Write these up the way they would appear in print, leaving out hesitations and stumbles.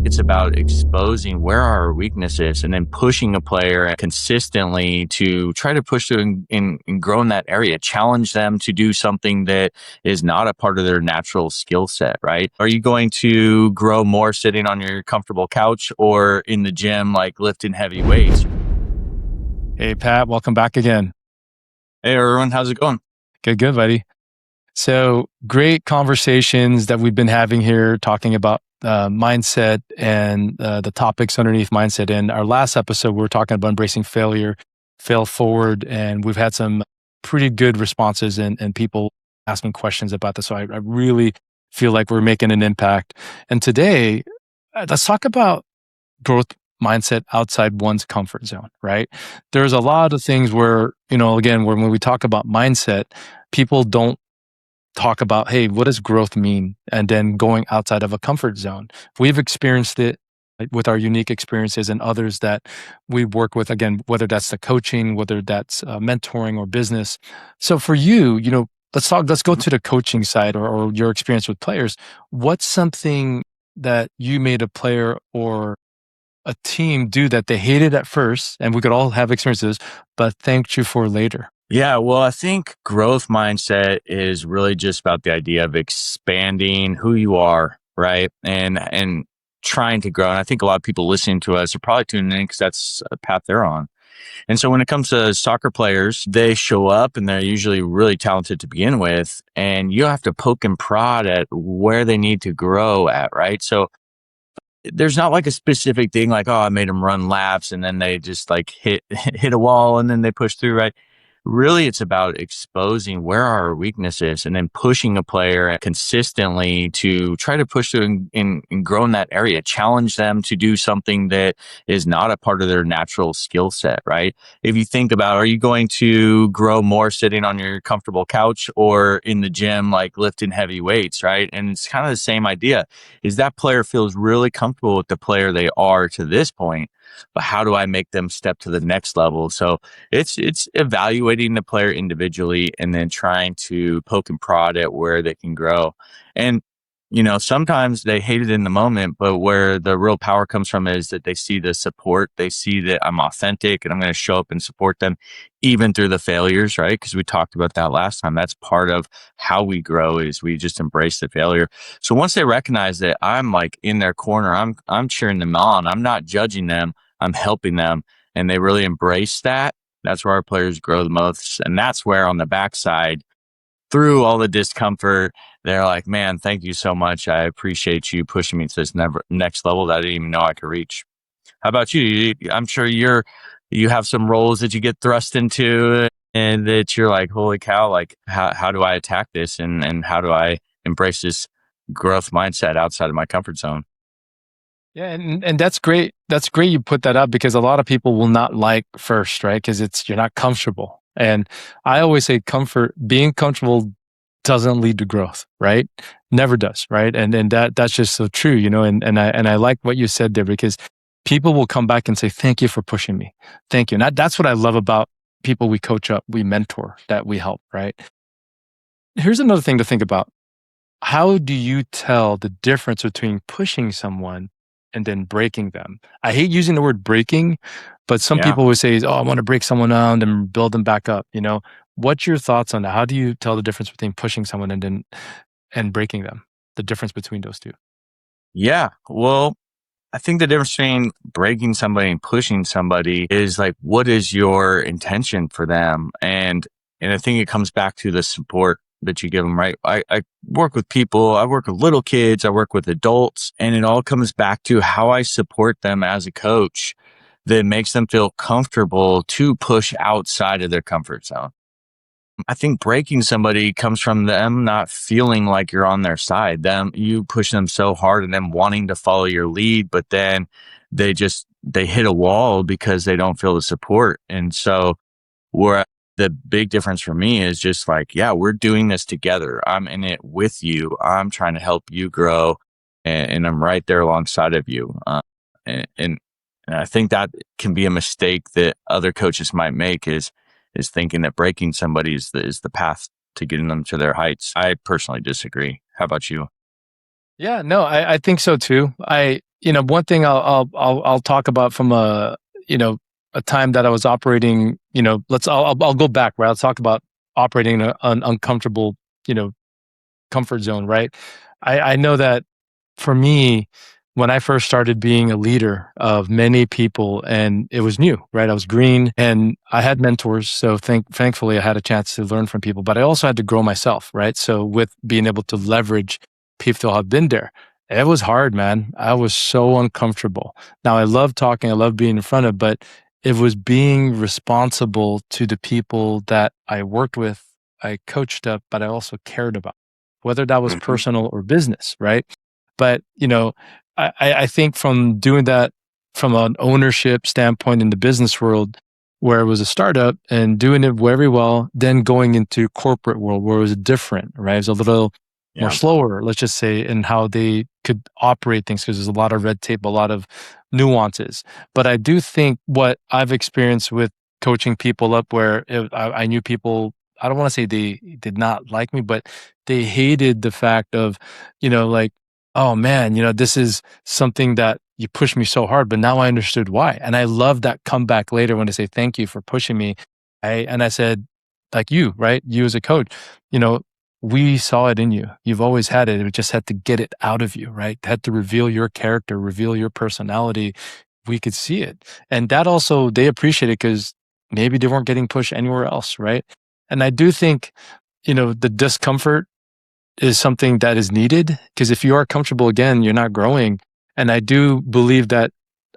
It's about exposing where are our weaknesses and then pushing a player consistently to try to push them and grow in that area, challenge them to do something that is not a part of their natural skill set, right? Are you going to grow more sitting on your comfortable couch or in the gym, like lifting heavy weights? Hey, Pat, welcome back again. Hey, Erwin, how's it going? Good, buddy. So great conversations that we've been having here, talking about mindset and the topics underneath mindset. In our last episode, we were talking about embracing failure, fail forward, and we've had some pretty good responses and people asking questions about this. So I really feel like we're making an impact. And today, let's talk about growth mindset outside one's comfort zone, right? There's a lot of things where, again, when we talk about mindset, people don't talk about, hey, what does growth mean? And then going outside of a comfort zone. We've experienced it with our unique experiences and others that we work with, again, whether that's the coaching, whether that's mentoring or business. So for you, let's go to the coaching side or your experience with players. What's something that you made a player or a team do that they hated at first, and we could all have experiences, but thanked you for later? Yeah, well, I think growth mindset is really just about the idea of expanding who you are, right? And trying to grow. And I think a lot of people listening to us are probably tuning in because that's a path they're on. And so when it comes to soccer players, they show up and they're usually really talented to begin with, and you have to poke and prod at where they need to grow at, right? So there's not like a specific thing like, oh, I made them run laps and then they just like hit a wall and then they push through, right? Really, it's about exposing where are our weaknesses and then pushing a player consistently to try to push them and grow in that area, challenge them to do something that is not a part of their natural skill set, right? If you think about, are you going to grow more sitting on your comfortable couch or in the gym, like lifting heavy weights, right? And it's kind of the same idea is that player feels really comfortable with the player they are to this point, but how do I make them step to the next level? So it's evaluating the player individually and then trying to poke and prod at where they can grow. And sometimes they hate it in the moment, but where the real power comes from is that they see the support. They see that I'm authentic and I'm going to show up and support them even through the failures, right? Because we talked about that last time. That's part of how we grow is we just embrace the failure. So once they recognize that I'm like in their corner, I'm cheering them on. I'm not judging them. I'm helping them. And they really embrace that. That's where our players grow the most. And that's where on the backside, through all the discomfort, they're like, man, thank you so much. I appreciate you pushing me to this next level that I didn't even know I could reach. How about you? I'm sure you have some roles that you get thrust into and that you're like, holy cow, like how do I attack this? And how do I embrace this growth mindset outside of my comfort zone? Yeah, and that's great. That's great you put that up because a lot of people will not like first, right? Because you're not comfortable. And I always say being comfortable doesn't lead to growth, right? Never does, right? And that's just so true, and I like what you said there because people will come back and say, thank you for pushing me. Thank you. And that's what I love about people we coach up, we mentor, that we help, right? Here's another thing to think about. How do you tell the difference between pushing someone and then breaking them? I hate using the word breaking, but some Yeah. people would say, oh, I want to break someone down and build them back up. What's your thoughts on that? How do you tell the difference between pushing someone and breaking them? The difference between those two? Yeah. Well, I think the difference between breaking somebody and pushing somebody is like, what is your intention for them? And I think it comes back to the support that you give them, right? I work with people, I work with little kids, I work with adults, and it all comes back to how I support them as a coach that makes them feel comfortable to push outside of their comfort zone. I think breaking somebody comes from them not feeling like you're on their side. You push them so hard and them wanting to follow your lead, but then they hit a wall because they don't feel the support. And so where the big difference for me is just like, yeah, we're doing this together. I'm in it with you. I'm trying to help you grow and I'm right there alongside of you. And, and and I think that can be a mistake that other coaches might make is thinking that breaking somebody is the path to getting them to their heights. I personally disagree. How about you? Yeah, no, I think so too. one thing I'll talk about from a time that I was operating. I'll go back, right? I'll talk about operating in an uncomfortable, comfort zone, right? I know that for me, when I first started being a leader of many people, and it was new, right? I was green and I had mentors. So thankfully I had a chance to learn from people, but I also had to grow myself, right? So with being able to leverage people who have been there, it was hard, man. I was so uncomfortable. Now I love talking, I love being in front of, but it was being responsible to the people that I worked with, I coached up, but I also cared about, whether that was Mm-hmm. personal or business, right? But I think from doing that from an ownership standpoint in the business world, where it was a startup and doing it very well, then going into corporate world where it was different, right? It was a little more Yeah. slower, let's just say, in how they could operate things because there's a lot of red tape, a lot of nuances. But I do think what I've experienced with coaching people up, where I knew people, I don't want to say they did not like me, but they hated the fact of, like, oh man, this is something that you pushed me so hard, but now I understood why. And I love that comeback later when they say, thank you for pushing me. And I said, like you, right? You as a coach, you know, we saw it in you. You've always had it. It just had to get it out of you, right? Had to reveal your character, reveal your personality. We could see it. And that also, they appreciate it because maybe they weren't getting pushed anywhere else, right? And I do think, the discomfort is something that is needed because if you are comfortable again, you're not growing. And I do believe that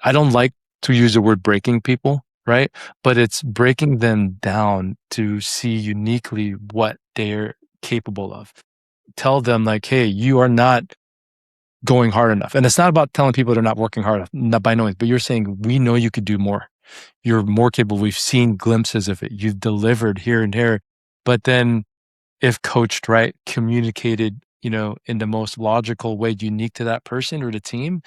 I don't like to use the word breaking people, right? But it's breaking them down to see uniquely what they're capable of. Tell them like, hey, you are not going hard enough. And it's not about telling people they're not working hard enough, not by no means, but you're saying, we know you could do more. You're more capable. We've seen glimpses of it. You've delivered here and there. But then if coached right, communicated, in the most logical way, unique to that person or the team,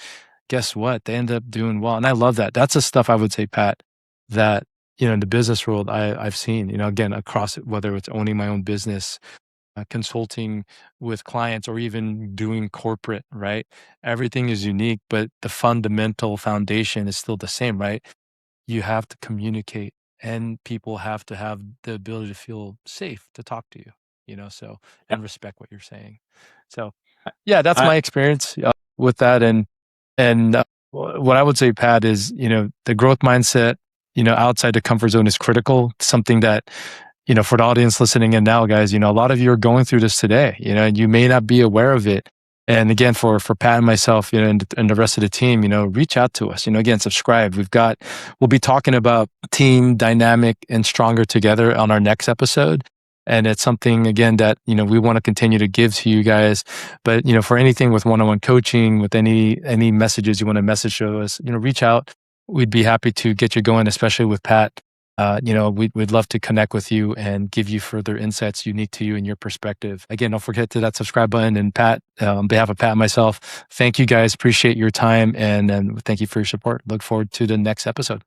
guess what? They end up doing well. And I love that. That's the stuff I would say, Pat, that, in the business world, I've seen, again, across it, whether it's owning my own business, consulting with clients, or even doing corporate, right? Everything is unique, but the fundamental foundation is still the same, right? You have to communicate and people have to have the ability to feel safe to talk to you, so, Yeah. and respect what you're saying. So, yeah, that's I, my experience with that. And what I would say, Pat, is, the growth mindset, outside the comfort zone is critical. Something that, for the audience listening in now, guys, a lot of you are going through this today, and you may not be aware of it. And again, for Pat and myself, and the rest of the team, reach out to us. Again, subscribe. We'll be talking about team dynamic and stronger together on our next episode. And it's something again that we want to continue to give to you guys. But for anything with one-on-one coaching, with any messages you want to message to us, reach out. We'd be happy to get you going, especially with Pat. We'd love to connect with you and give you further insights unique to you and your perspective. Again, don't forget to that subscribe button. And Pat, on behalf of Pat and myself, thank you guys. Appreciate your time and thank you for your support. Look forward to the next episode.